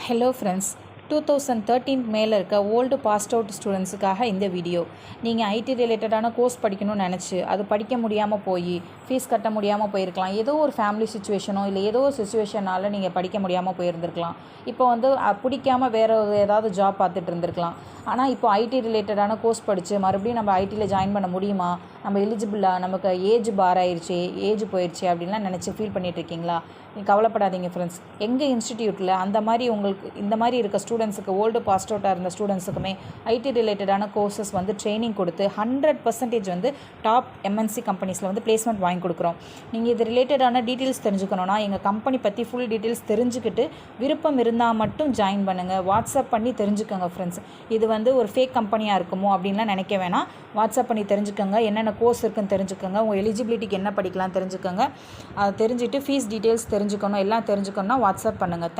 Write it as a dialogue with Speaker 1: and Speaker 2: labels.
Speaker 1: Hello friends, 2013 மேலே இருக்க old passed out ஸ்டூடெண்ட்ஸுக்காக இந்த வீடியோ. நீங்கள் ஐடி ரிலேட்டடான கோர்ஸ் படிக்கணும்னு நினச்சி அது படிக்க முடியாமல் போய் ஃபீஸ் கட்ட முடியாமல் போயிருக்கலாம். ஏதோ ஒரு ஃபேமிலி சுச்சுவேஷனோ இல்லை ஏதோ ஒரு சுச்சுவேஷனால் நீங்கள் படிக்க முடியாமல் போயிருந்துருக்கலாம். இப்போ பிடிக்காமல் வேறு ஏதாவது ஜாப் பார்த்துட்டு இருந்திருக்கலாம். ஆனால் இப்போ ஐடி ரிலேட்டடான கோர்ஸ் படித்து மறுபடியும் நம்ம ஐடியில் ஜாயின் பண்ண முடியுமா, நம்ம எலிஜிபிளா, நமக்கு ஏஜ் பார் ஆயிடுச்சு, ஏஜ் போயிடுச்சு அப்படின்லாம் நினச்சி ஃபீல் பண்ணிகிட்ருக்கீங்களா? நீங்கள் கவலைப்படாதீங்க ஃப்ரெண்ட்ஸ். எங்கள் இன்ஸ்டிடியூட்டில் அந்த மாதிரி உங்களுக்கு இந்த மாதிரி இருக்க ஸ்டூடெண்ட்ஸுக்கு, ஓல்டு பாஸ்ட் அவுட்டாக இருந்த ஸ்டூடெண்ட்ஸுக்குமே ஐடி ரிலேட்டடான கோர்சஸ் ட்ரைனிங் கொடுத்து 100% டாப் எம்என்சி கம்பெனிஸில் பிளேஸ்மெண்ட் வாங்கி கொடுக்குறோம். நீங்கள் இது ரிலேட்டடான டீட்டெயில்ஸ் தெரிஞ்சுக்கணுன்னா எங்கள் கம்பெனி பற்றி ஃபுல் டீட்டெயில்ஸ் தெரிஞ்சுக்கிட்டு விருப்பம் இருந்தால் மட்டும் ஜாயின் பண்ணுங்கள். வாட்ஸ்அப் பண்ணி தெரிஞ்சுக்கோங்க ஃப்ரெண்ட்ஸ். இது ஒரு ஃபேக் கம்பெனியாக இருக்குமோ அப்படின்லாம் நினைக்க வேணாம். வாட்ஸ்அப் பண்ணி தெரிஞ்சுக்கோங்க, என்னென்ன கோர்ஸ் இருக்குன்னு தெரிஞ்சுக்கோங்க, உங்கள் எலிஜிபிலிட்டிக்கு என்ன படிக்கலாம் தெரிஞ்சுக்கோங்க. அதை தெரிஞ்சுட்டு ஃபீஸ் டீட்டெயில்ஸ் தெரிஞ்சுக்கணும், எல்லாம் தெரிஞ்சுக்கணுன்னா வாட்ஸ்அப் பண்ணுங்கள்.